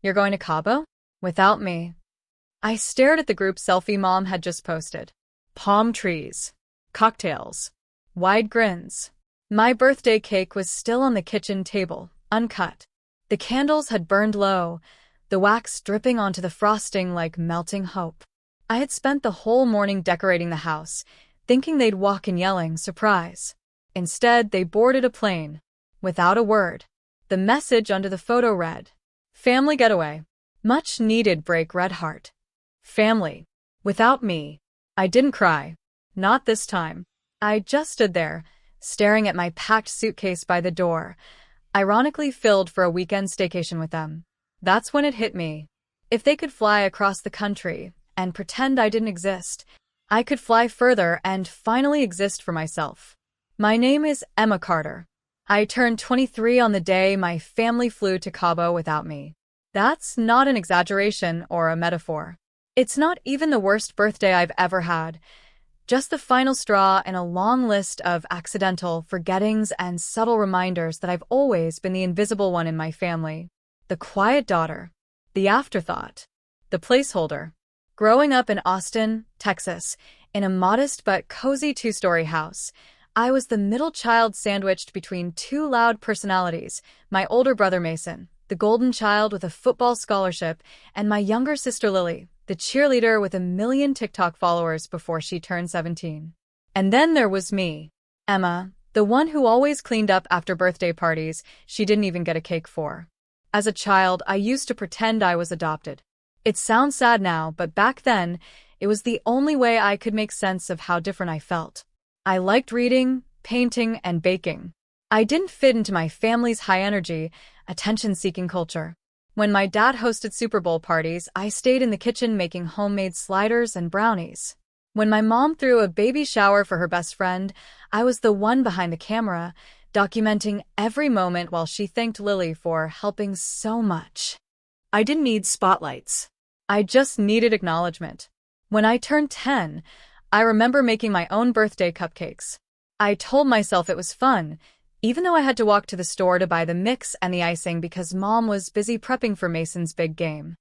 You're going to Cabo? Without me. I stared at the group selfie Mom had just posted. Palm trees. Cocktails. Wide grins. My birthday cake was still on the kitchen table, uncut. The candles had burned low, the wax dripping onto the frosting like melting hope. I had spent the whole morning decorating the house, thinking they'd walk in yelling, "Surprise." Instead, they boarded a plane. Without a word. The message under the photo read, "Family getaway. Much needed break, red heart." Family. Without me. I didn't cry. Not this time. I just stood there, staring at my packed suitcase by the door, ironically filled for a weekend staycation with them. That's when it hit me. If they could fly across the country and pretend I didn't exist, I could fly further and finally exist for myself. My name is Emma Carter. I turned 23 on the day my family flew to Cabo without me. That's not an exaggeration or a metaphor. It's not even the worst birthday I've ever had. Just the final straw in a long list of accidental forgettings and subtle reminders that I've always been the invisible one in my family. The quiet daughter. The afterthought. The placeholder. Growing up in Austin, Texas, in a modest but cozy two-story house, I was the middle child sandwiched between two loud personalities, my older brother Mason, the golden child with a football scholarship, and my younger sister Lily, the cheerleader with 1 million TikTok followers before she turned 17. And then there was me, Emma, the one who always cleaned up after birthday parties she didn't even get a cake for. As a child, I used to pretend I was adopted. It sounds sad now, but back then, it was the only way I could make sense of how different I felt. I liked reading, painting, and baking. I didn't fit into my family's high-energy, attention-seeking culture. When my dad hosted Super Bowl parties, I stayed in the kitchen making homemade sliders and brownies. When my mom threw a baby shower for her best friend, I was the one behind the camera, documenting every moment while she thanked Lily for helping so much. I didn't need spotlights. I just needed acknowledgement. When I turned 10, I remember making my own birthday cupcakes. I told myself it was fun, even though I had to walk to the store to buy the mix and the icing because Mom was busy prepping for Mason's big game.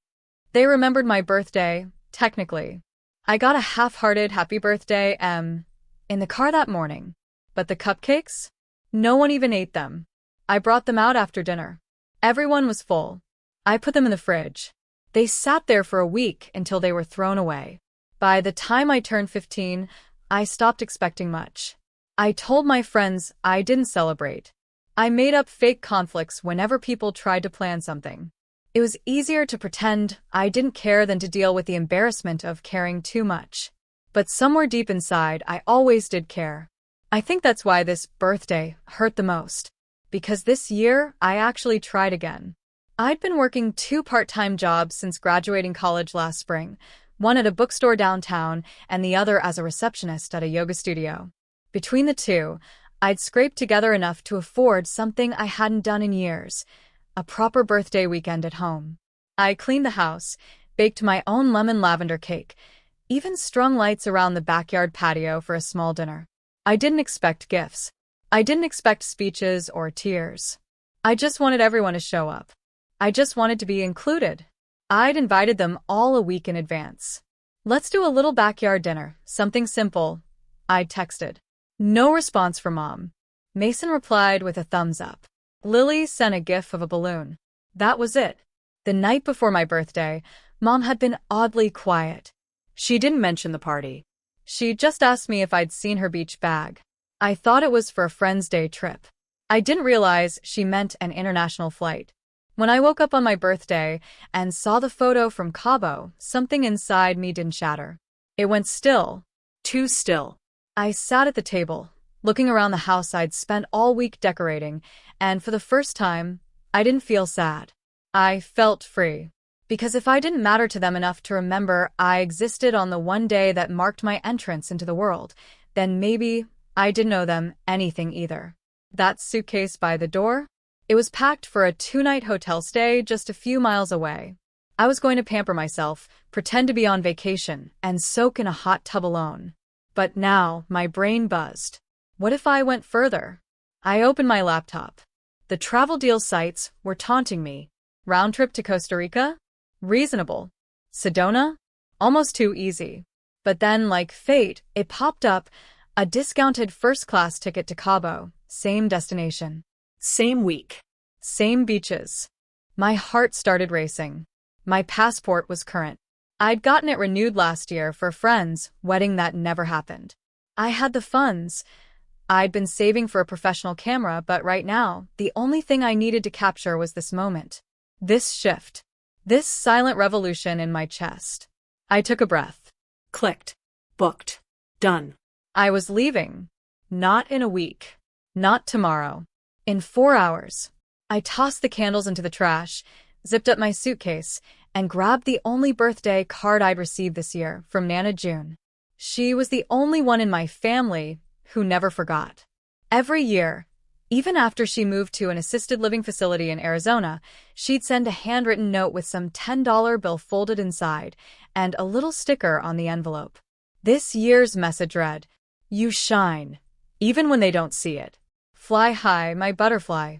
They remembered my birthday, technically. I got a half-hearted happy birthday, in the car that morning. But the cupcakes? No one even ate them. I brought them out after dinner. Everyone was full. I put them in the fridge. They sat there for a week until they were thrown away. By the time I turned 15, I stopped expecting much. I told my friends I didn't celebrate. I made up fake conflicts whenever people tried to plan something. It was easier to pretend I didn't care than to deal with the embarrassment of caring too much. But somewhere deep inside, I always did care. I think that's why this birthday hurt the most. Because this year, I actually tried again. I'd been working 2 part-time jobs since graduating college last spring, one at a bookstore downtown and the other as a receptionist at a yoga studio. Between the two, I'd scraped together enough to afford something I hadn't done in years, a proper birthday weekend at home. I cleaned the house, baked my own lemon lavender cake, even strung lights around the backyard patio for a small dinner. I didn't expect gifts. I didn't expect speeches or tears. I just wanted everyone to show up. I just wanted to be included. I'd invited them all a week in advance. "Let's do a little backyard dinner, something simple," I texted. No response from Mom. Mason replied with a thumbs up. Lily sent a gif of a balloon. That was it. The night before my birthday, Mom had been oddly quiet. She didn't mention the party. She just asked me if I'd seen her beach bag. I thought it was for a friend's day trip. I didn't realize she meant an international flight. When I woke up on my birthday and saw the photo from Cabo, something inside me didn't shatter. It went still. Too still. I sat at the table, looking around the house I'd spent all week decorating, and for the first time, I didn't feel sad. I felt free. Because if I didn't matter to them enough to remember I existed on the one day that marked my entrance into the world, then maybe I didn't owe them anything either. That suitcase by the door? It was packed for a 2-night hotel stay just a few miles away. I was going to pamper myself, pretend to be on vacation, and soak in a hot tub alone. But now, my brain buzzed. What if I went further? I opened my laptop. The travel deal sites were taunting me. Round trip to Costa Rica? Reasonable. Sedona? Almost too easy. But then, like fate, it popped up, a discounted first-class ticket to Cabo, same destination. Same week. Same beaches. My heart started racing. My passport was current. I'd gotten it renewed last year for a friend's wedding that never happened. I had the funds. I'd been saving for a professional camera, but right now, the only thing I needed to capture was this moment. This shift. This silent revolution in my chest. I took a breath. Clicked. Booked. Done. I was leaving. Not in a week. Not tomorrow. In 4 hours. I tossed the candles into the trash, zipped up my suitcase, and grabbed the only birthday card I'd received this year from Nana June. She was the only one in my family who never forgot. Every year, even after she moved to an assisted living facility in Arizona, she'd send a handwritten note with some $10 bill folded inside and a little sticker on the envelope. This year's message read, "You shine, even when they don't see it. Fly high, my butterfly."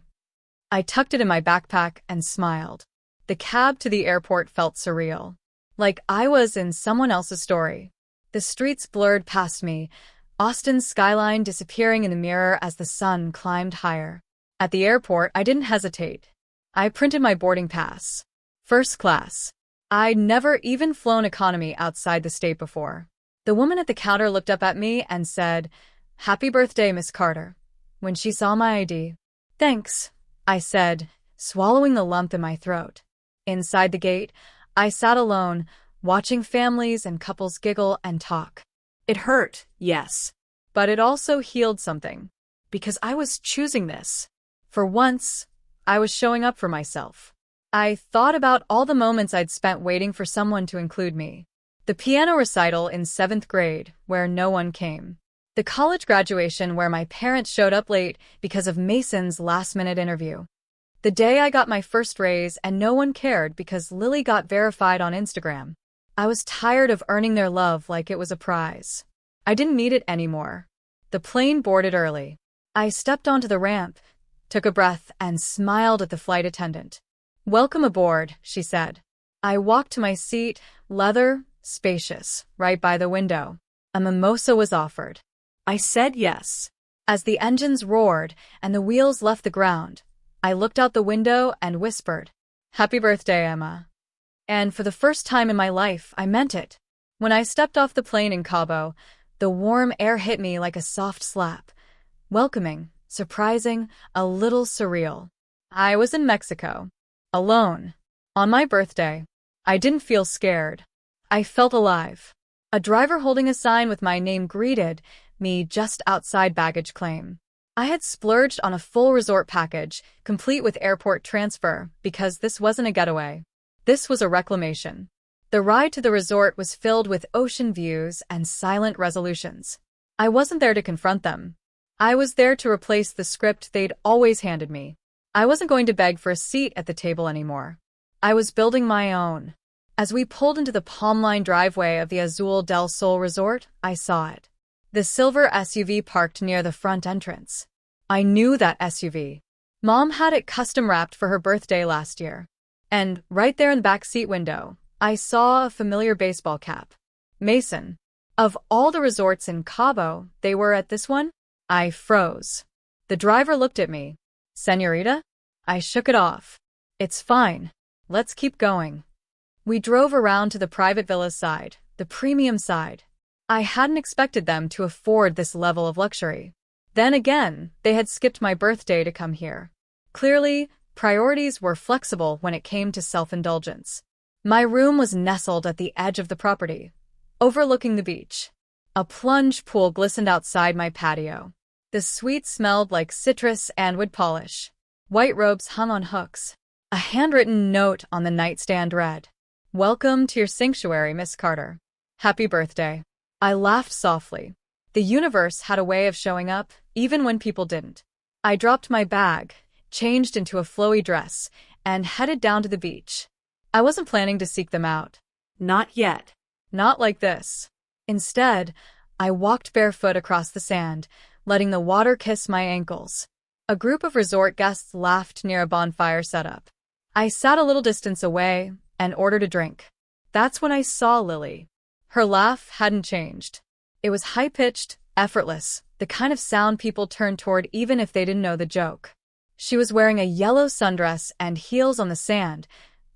I tucked it in my backpack and smiled. The cab to the airport felt surreal. Like I was in someone else's story. The streets blurred past me, Austin's skyline disappearing in the mirror as the sun climbed higher. At the airport, I didn't hesitate. I printed my boarding pass. First class. I'd never even flown economy outside the state before. The woman at the counter looked up at me and said, "Happy birthday, Miss Carter," when she saw my ID. "Thanks," I said, swallowing the lump in my throat. Inside the gate, I sat alone, watching families and couples giggle and talk. It hurt, yes. But it also healed something. Because I was choosing this. For once, I was showing up for myself. I thought about all the moments I'd spent waiting for someone to include me. The piano recital in 7th grade, where no one came. The college graduation where my parents showed up late because of Mason's last-minute interview. The day I got my first raise and no one cared because Lily got verified on Instagram. I was tired of earning their love like it was a prize. I didn't need it anymore. The plane boarded early. I stepped onto the ramp, took a breath, and smiled at the flight attendant. "Welcome aboard," she said. I walked to my seat, leather, spacious, right by the window. A mimosa was offered. I said yes. As the engines roared and the wheels left the ground, I looked out the window and whispered, "Happy birthday, Emma." And for the first time in my life, I meant it. When I stepped off the plane in Cabo, the warm air hit me like a soft slap. Welcoming, surprising, a little surreal. I was in Mexico. Alone. On my birthday. I didn't feel scared. I felt alive. A driver holding a sign with my name greeted me just outside baggage claim. I had splurged on a full resort package, complete with airport transfer, because this wasn't a getaway. This was a reclamation. The ride to the resort was filled with ocean views and silent resolutions. I wasn't there to confront them. I was there to replace the script they'd always handed me. I wasn't going to beg for a seat at the table anymore. I was building my own. As we pulled into the palm-lined driveway of the Azul del Sol resort, I saw it. The silver SUV parked near the front entrance. I knew that SUV. Mom had it custom-wrapped for her birthday last year. And right there in the back seat window, I saw a familiar baseball cap. Mason. Of all the resorts in Cabo, they were at this one? I froze. The driver looked at me. "Señorita?" I shook it off. "It's fine. Let's keep going." We drove around to the private villa side, the premium side. I hadn't expected them to afford this level of luxury. Then again, they had skipped my birthday to come here. Clearly, priorities were flexible when it came to self-indulgence. My room was nestled at the edge of the property, overlooking the beach. A plunge pool glistened outside my patio. The suite smelled like citrus and wood polish. White robes hung on hooks. A handwritten note on the nightstand read, "Welcome to your sanctuary, Miss Carter. Happy birthday." I laughed softly. The universe had a way of showing up, even when people didn't. I dropped my bag, changed into a flowy dress, and headed down to the beach. I wasn't planning to seek them out. Not yet. Not like this. Instead, I walked barefoot across the sand, letting the water kiss my ankles. A group of resort guests laughed near a bonfire setup. I sat a little distance away and ordered a drink. That's when I saw Lily. Her laugh hadn't changed. It was high-pitched, effortless, the kind of sound people turned toward even if they didn't know the joke. She was wearing a yellow sundress and heels on the sand.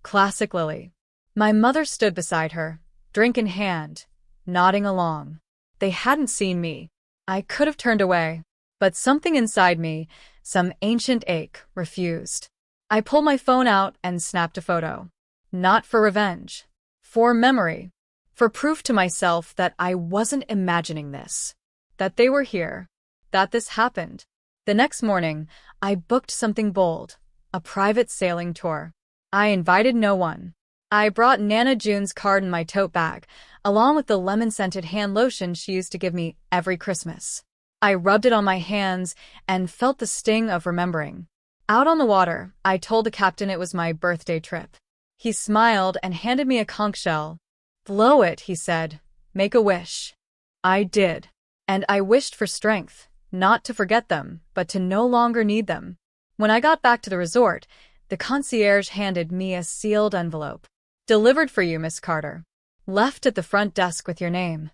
Classic Lily. My mother stood beside her, drink in hand, nodding along. They hadn't seen me. I could have turned away, but something inside me, some ancient ache, refused. I pulled my phone out and snapped a photo. Not for revenge. For memory. For proof to myself that I wasn't imagining this. That they were here. That this happened. The next morning, I booked something bold. A private sailing tour. I invited no one. I brought Nana June's card in my tote bag, along with the lemon-scented hand lotion she used to give me every Christmas. I rubbed it on my hands and felt the sting of remembering. Out on the water, I told the captain it was my birthday trip. He smiled and handed me a conch shell. "Blow it," he said. "Make a wish." I did. And I wished for strength, not to forget them, but to no longer need them. When I got back to the resort, the concierge handed me a sealed envelope. "Delivered for you, Miss Carter. Left at the front desk with your name."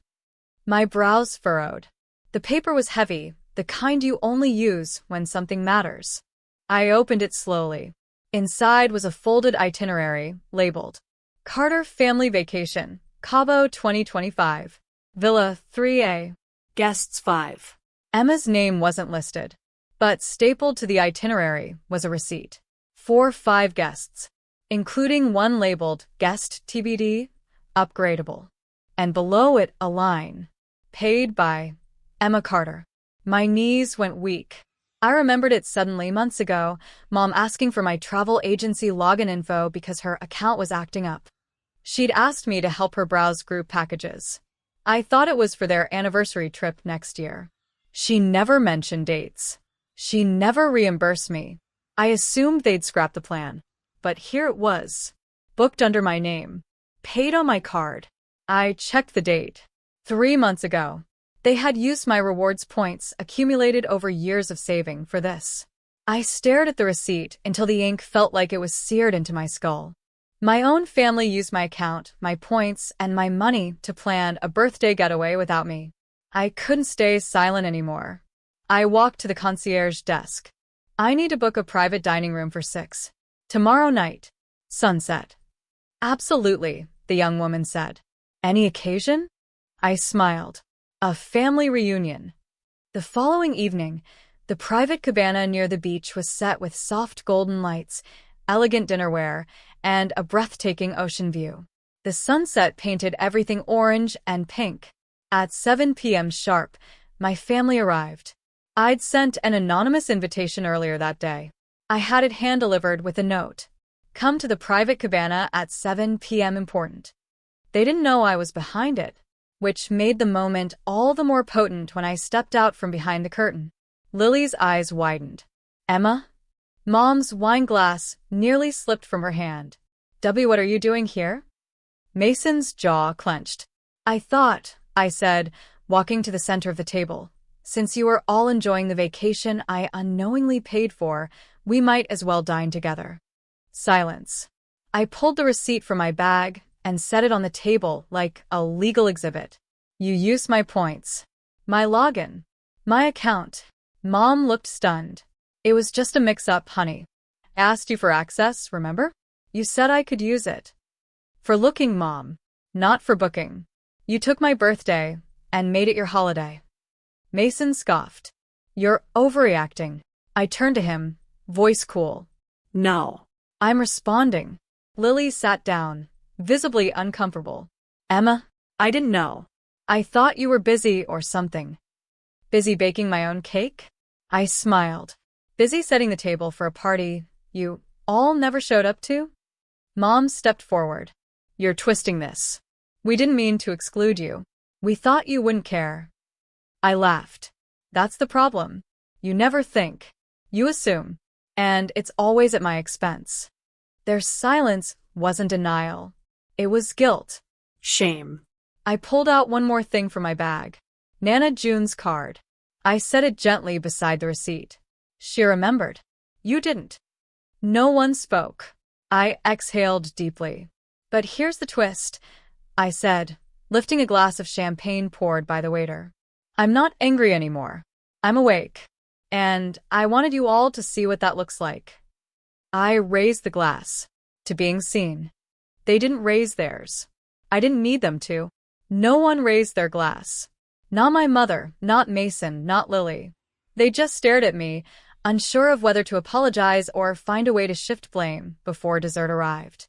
My brows furrowed. The paper was heavy, the kind you only use when something matters. I opened it slowly. Inside was a folded itinerary, labeled Carter Family Vacation, Cabo 2025, Villa 3A. Guests 5. Emma's name wasn't listed, but stapled to the itinerary was a receipt. For 5 guests, including one labeled Guest TBD, Upgradable. And below it a line, Paid by Emma Carter. My knees went weak. I remembered it suddenly months ago, Mom asking for my travel agency login info because her account was acting up. She'd asked me to help her browse group packages. I thought it was for their anniversary trip next year. She never mentioned dates. She never reimbursed me. I assumed they'd scrap the plan. But here it was. Booked under my name. Paid on my card. I checked the date. 3 months ago. They had used my rewards points accumulated over years of saving for this. I stared at the receipt until the ink felt like it was seared into my skull. My own family used my account, my points, and my money to plan a birthday getaway without me. I couldn't stay silent anymore. I walked to the concierge desk. "I need to book a private dining room for 6. Tomorrow night. Sunset." "Absolutely," the young woman said. "Any occasion?" I smiled. "A family reunion." The following evening, the private cabana near the beach was set with soft golden lights, elegant dinnerware, and a breathtaking ocean view. The sunset painted everything orange and pink. At 7 p.m. sharp, my family arrived. I'd sent an anonymous invitation earlier that day. I had it hand-delivered with a note. "Come to the private cabana at 7 p.m. important." They didn't know I was behind it, which made the moment all the more potent when I stepped out from behind the curtain. Lily's eyes widened. "Emma?" Mom's wine glass nearly slipped from her hand. What are you doing here?" Mason's jaw clenched. I said, walking to the center of the table. "Since you are all enjoying the vacation I unknowingly paid for, we might as well dine together." Silence. I pulled the receipt from my bag and set it on the table like a legal exhibit. "You used my points. My login. My account." Mom looked stunned. "It was just a mix-up, honey. I asked you for access, remember? You said I could use it." "For looking, Mom. Not for booking. You took my birthday and made it your holiday." Mason scoffed. "You're overreacting." I turned to him, voice cool. No. "I'm responding." Lily sat down, visibly uncomfortable. "Emma, I didn't know." I thought you were busy or something." "Busy baking my own cake?" I smiled. "Busy setting the table for a party you all never showed up to?" Mom stepped forward. "You're twisting this. We didn't mean to exclude you. We thought you wouldn't care." I laughed. "That's the problem. You never think. You assume. And it's always at my expense." Their silence wasn't denial. It was guilt. Shame. I pulled out one more thing from my bag. Nana June's card. I set it gently beside the receipt. She remembered. You didn't. No one spoke. I exhaled deeply. But here's the twist, I said, lifting a glass of champagne poured by the waiter. I'm not angry anymore. I'm awake. And I wanted you all to see what that looks like. I raised the glass. To being seen. They didn't raise theirs. I didn't need them to. No one raised their glass. Not my mother, not Mason, not Lily. They just stared at me, unsure of whether to apologize or find a way to shift blame before dessert arrived.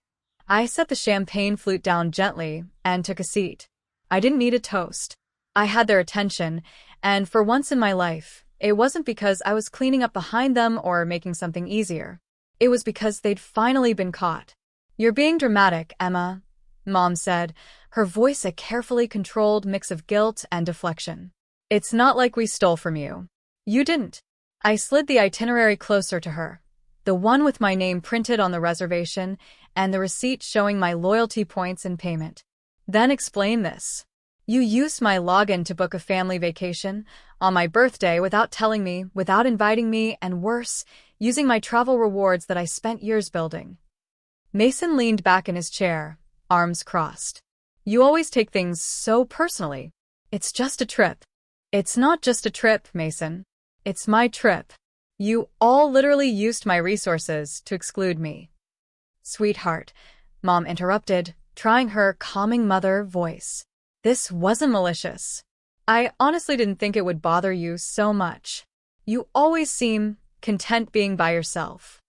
I set the champagne flute down gently and took a seat. I didn't need a toast. I had their attention, and for once in my life, it wasn't because I was cleaning up behind them or making something easier. It was because they'd finally been caught. You're being dramatic, Emma, Mom said, her voice a carefully controlled mix of guilt and deflection. It's not like we stole from you. You didn't. I slid the itinerary closer to her, the one with my name printed on the reservation and the receipt showing my loyalty points and payment. Then explain this. You used my login to book a family vacation on my birthday without telling me, without inviting me, and worse, using my travel rewards that I spent years building. Mason leaned back in his chair, arms crossed. You always take things so personally. It's just a trip. It's not just a trip, Mason. It's my trip. You all literally used my resources to exclude me. Sweetheart, Mom interrupted, trying her calming mother voice. This wasn't malicious. I honestly didn't think it would bother you so much. You always seem content being by yourself.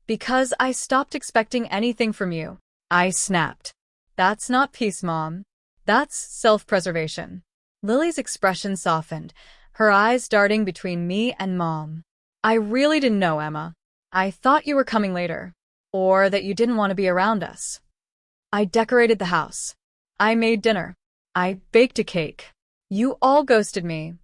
Because I stopped expecting anything from you, I snapped. That's not peace, Mom. That's self-preservation. Lily's expression softened, her eyes darting between me and Mom. I really didn't know, Emma. I thought you were coming later. Or that you didn't want to be around us. I decorated the house. I made dinner. I baked a cake. You all ghosted me,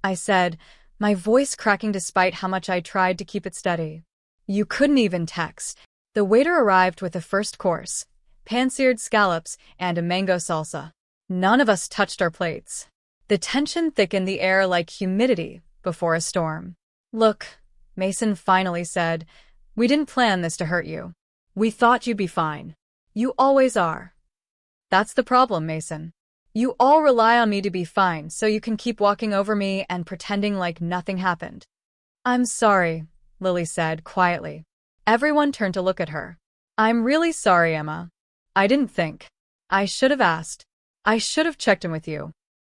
I said, my voice cracking despite how much I tried to keep it steady. You couldn't even text. The waiter arrived with the first course, pan-seared scallops and a mango salsa. None of us touched our plates. The tension thickened the air like humidity before a storm. Look, Mason finally said, we didn't plan this to hurt you. We thought you'd be fine. You always are. That's the problem, Mason. You all rely on me to be fine so you can keep walking over me and pretending like nothing happened. I'm sorry, Lily said quietly. Everyone turned to look at her. I'm really sorry, Emma. I didn't think. I should have asked. I should have checked in with you.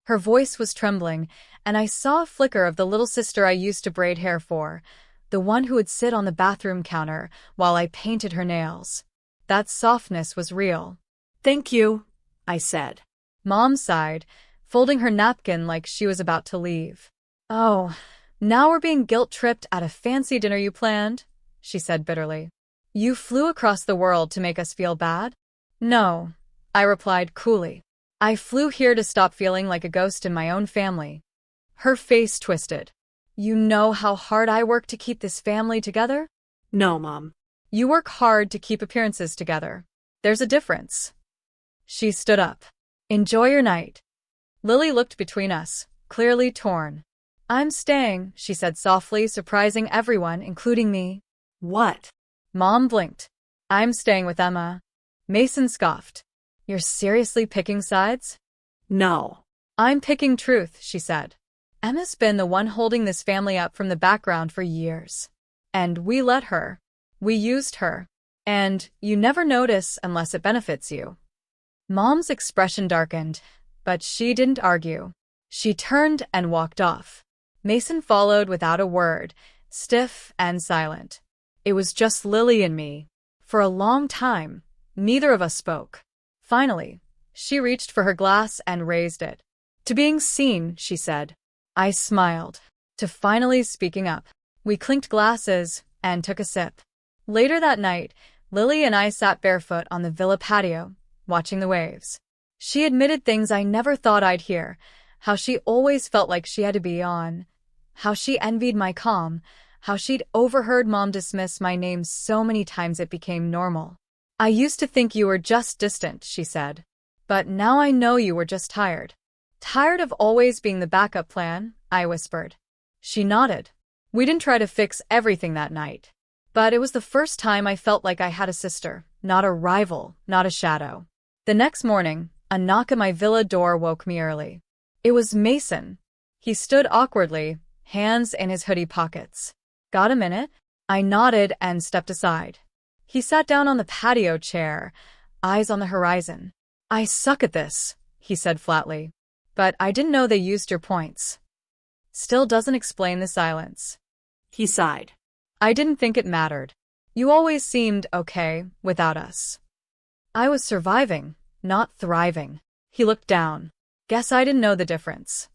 Her voice was trembling, and I saw a flicker of the little sister I used to braid hair for, the one who would sit on the bathroom counter while I painted her nails. That softness was real. Thank you, I said. Mom sighed, folding her napkin like she was about to leave. Oh, now we're being guilt-tripped at a fancy dinner you planned, she said bitterly. You flew across the world to make us feel bad? No, I replied coolly. I flew here to stop feeling like a ghost in my own family. Her face twisted. You know how hard I work to keep this family together? No, Mom. You work hard to keep appearances together. There's a difference. She stood up. Enjoy your night. Lily looked between us, clearly torn. I'm staying, she said softly, surprising everyone, including me. What? Mom blinked. I'm staying with Emma. Mason scoffed. You're seriously picking sides? No. I'm picking truth, she said. Emma's been the one holding this family up from the background for years. And we let her. We used her. And you never notice unless it benefits you. Mom's expression darkened, but she didn't argue. She turned and walked off. Mason followed without a word, stiff and silent. It was just Lily and me. For a long time, neither of us spoke. Finally, she reached for her glass and raised it. To being seen, she said. I smiled. To finally speaking up. We clinked glasses and took a sip. Later that night, Lily and I sat barefoot on the villa patio, watching the waves. She admitted things I never thought I'd hear, how she always felt like she had to be on, how she envied my calm, how she'd overheard Mom dismiss my name so many times it became normal. I used to think you were just distant, she said. But now I know you were just tired. Tired of always being the backup plan, I whispered. She nodded. We didn't try to fix everything that night. But it was the first time I felt like I had a sister, not a rival, not a shadow. The next morning, a knock at my villa door woke me early. It was Mason. He stood awkwardly, hands in his hoodie pockets. "Got a minute?" I nodded and stepped aside. He sat down on the patio chair, eyes on the horizon. "I suck at this," he said flatly. "But I didn't know they used your points." Still doesn't explain the silence. He sighed. "I didn't think it mattered. You always seemed okay without us." I was surviving, not thriving. He looked down. Guess I didn't know the difference.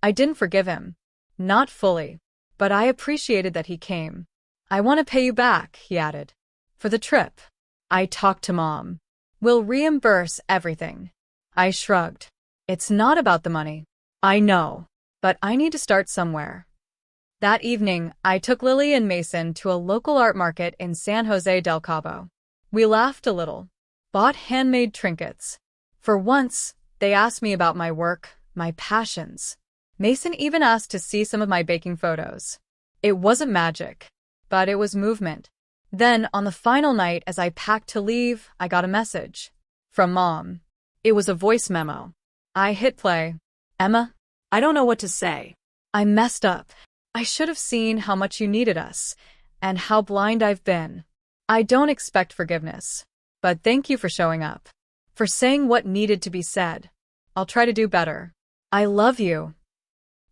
I didn't forgive him. Not fully. But I appreciated that he came. "I want to pay you back," he added. "For the trip." I talked to Mom. "We'll reimburse everything." I shrugged. "It's not about the money." "I know. But I need to start somewhere." That evening, I took Lily and Mason to a local art market in San Jose del Cabo. We laughed a little, bought handmade trinkets. For once, they asked me about my work, my passions. Mason even asked to see some of my baking photos. It wasn't magic, but it was movement. Then, on the final night as I packed to leave, I got a message. From Mom. It was a voice memo. I hit play. "Emma, I don't know what to say. I messed up. I should have seen how much you needed us, and how blind I've been. I don't expect forgiveness, but thank you for showing up, for saying what needed to be said. I'll try to do better. I love you."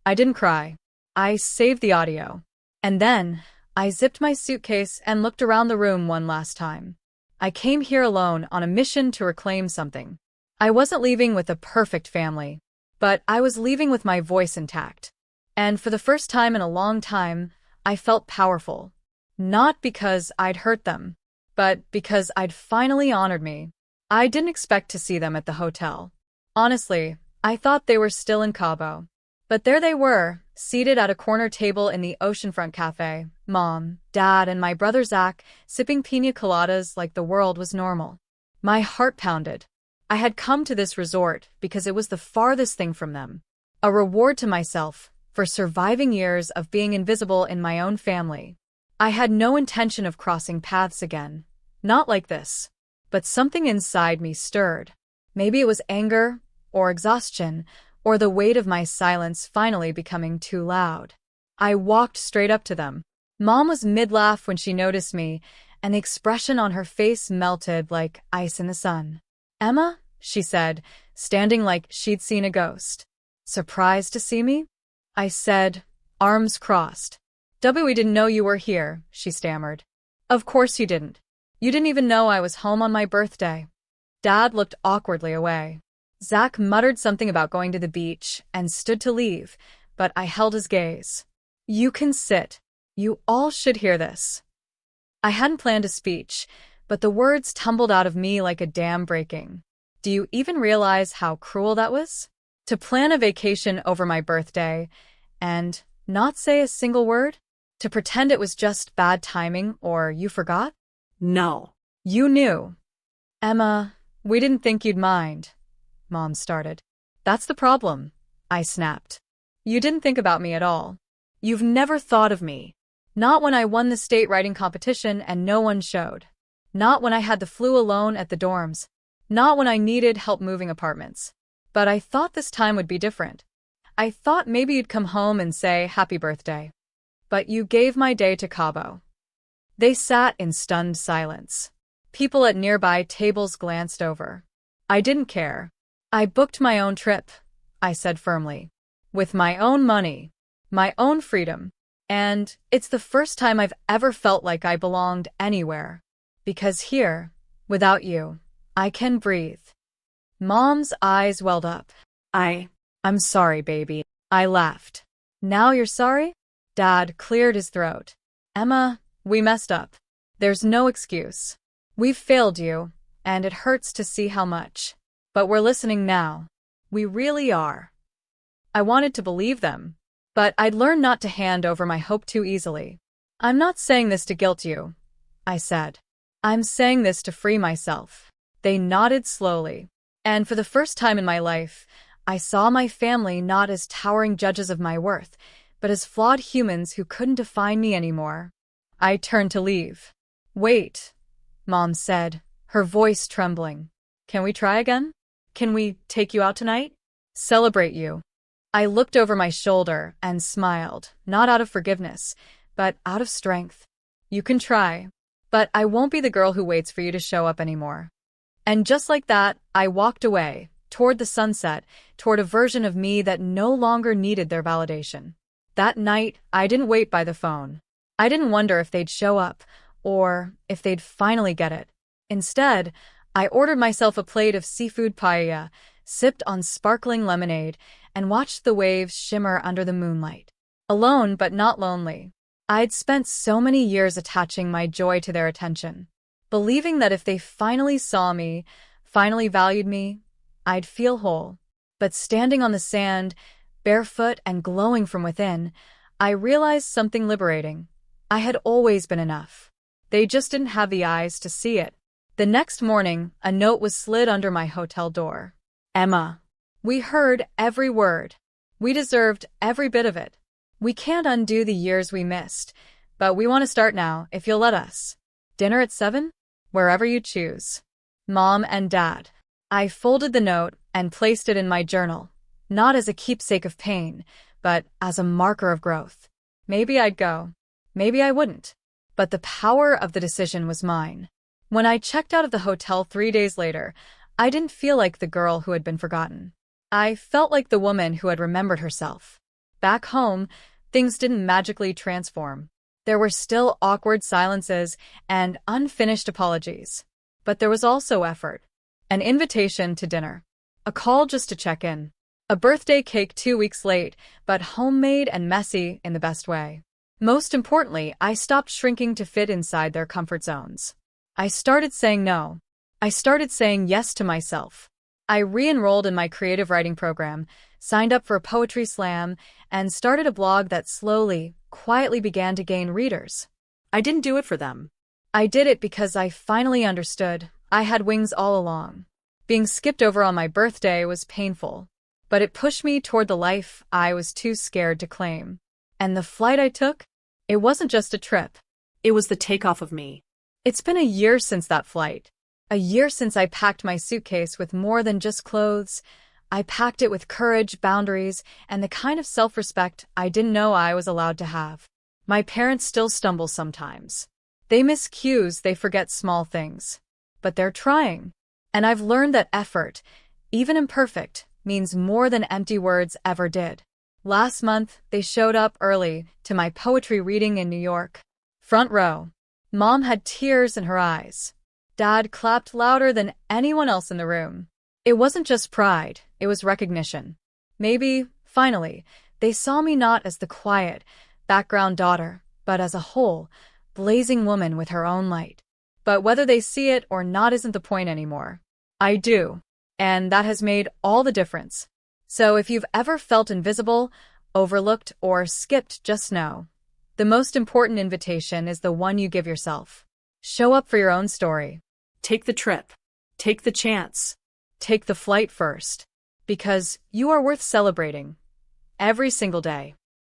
I didn't cry. I saved the audio. And then, I zipped my suitcase and looked around the room one last time. I came here alone on a mission to reclaim something. I wasn't leaving with a perfect family, but I was leaving with my voice intact. And for the first time in a long time, I felt powerful. Not because I'd hurt them, but because I'd finally honored me. I didn't expect to see them at the hotel. Honestly, I thought they were still in Cabo. But there they were, seated at a corner table in the oceanfront cafe, Mom, Dad, and my brother Zach, sipping piña coladas like the world was normal. My heart pounded. I had come to this resort because it was the farthest thing from them. A reward to myself for surviving years of being invisible in my own family. I had no intention of crossing paths again. Not like this. But something inside me stirred. Maybe it was anger, or exhaustion, or the weight of my silence finally becoming too loud. I walked straight up to them. Mom was mid-laugh when she noticed me, and the expression on her face melted like ice in the sun. "Emma?" she said, standing like she'd seen a ghost. "Surprised to see me?" I said, arms crossed. "We didn't know you were here," she stammered. "Of course you didn't. You didn't even know I was home on my birthday." Dad looked awkwardly away. Zach muttered something about going to the beach and stood to leave, but I held his gaze. "You can sit. You all should hear this." I hadn't planned a speech, but the words tumbled out of me like a dam breaking. Do you even realize how cruel that was? To plan a vacation over my birthday and not say a single word? To pretend it was just bad timing or you forgot? No. You knew. "Emma, we didn't think you'd mind," Mom started. "That's the problem," I snapped. "You didn't think about me at all. You've never thought of me. Not when I won the state writing competition and no one showed. Not when I had the flu alone at the dorms. Not when I needed help moving apartments. But I thought this time would be different. I thought maybe you'd come home and say happy birthday. But you gave my day to Cabo." They sat in stunned silence. People at nearby tables glanced over. I didn't care. "I booked my own trip," I said firmly. "With my own money. My own freedom. And it's the first time I've ever felt like I belonged anywhere. Because here, without you, I can breathe." Mom's eyes welled up. I'm sorry, baby." I laughed. "Now you're sorry?" Dad cleared his throat. "Emma, we messed up. There's no excuse. We've failed you, and it hurts to see how much. But we're listening now. We really are." I wanted to believe them, but I'd learned not to hand over my hope too easily. "I'm not saying this to guilt you," I said. "I'm saying this to free myself." They nodded slowly. And for the first time in my life, I saw my family not as towering judges of my worth, but as flawed humans who couldn't define me anymore. I turned to leave. Wait, Mom said, her voice trembling. Can we try again? Can we take you out tonight? Celebrate you. I looked over my shoulder and smiled, not out of forgiveness, but out of strength. You can try, but I won't be the girl who waits for you to show up anymore. And just like that, I walked away, toward the sunset, toward a version of me that no longer needed their validation. That night, I didn't wait by the phone. I didn't wonder if they'd show up, or if they'd finally get it. Instead, I ordered myself a plate of seafood paella, sipped on sparkling lemonade, and watched the waves shimmer under the moonlight. Alone but not lonely. I'd spent so many years attaching my joy to their attention, believing that if they finally saw me, finally valued me, I'd feel whole. But standing on the sand, barefoot and glowing from within, I realized something liberating. I had always been enough. They just didn't have the eyes to see it. The next morning, a note was slid under my hotel door. Emma. We heard every word. We deserved every bit of it. We can't undo the years we missed, but we want to start now, if you'll let us. Dinner at 7? Wherever you choose. Mom and Dad. I folded the note and placed it in my journal, not as a keepsake of pain, but as a marker of growth. Maybe I'd go. Maybe I wouldn't. But the power of the decision was mine. When I checked out of the hotel 3 days later, I didn't feel like the girl who had been forgotten. I felt like the woman who had remembered herself. Back home, things didn't magically transform. There were still awkward silences and unfinished apologies. But there was also effort. An invitation to dinner. A call just to check in. A birthday cake 2 weeks late, but homemade and messy in the best way. Most importantly, I stopped shrinking to fit inside their comfort zones. I started saying no. I started saying yes to myself. I re-enrolled in my creative writing program, signed up for a poetry slam, and started a blog that slowly, quietly began to gain readers. I didn't do it for them. I did it because I finally understood I had wings all along. Being skipped over on my birthday was painful, but it pushed me toward the life I was too scared to claim. And the flight I took? It wasn't just a trip. It was the takeoff of me. It's been a year since that flight. A year since I packed my suitcase with more than just clothes. I packed it with courage, boundaries, and the kind of self-respect I didn't know I was allowed to have. My parents still stumble sometimes. They miss cues, they forget small things. But they're trying. And I've learned that effort, even imperfect, means more than empty words ever did. Last month, they showed up early to my poetry reading in New York. Front row. Mom had tears in her eyes. Dad clapped louder than anyone else in the room. It wasn't just pride, it was recognition. Maybe, finally, they saw me not as the quiet, background daughter, but as a whole, blazing woman with her own light. But whether they see it or not isn't the point anymore. I do. And that has made all the difference. So if you've ever felt invisible, overlooked, or skipped, just know. The most important invitation is the one you give yourself. Show up for your own story. Take the trip. Take the chance. Take the flight first. Because you are worth celebrating. Every single day.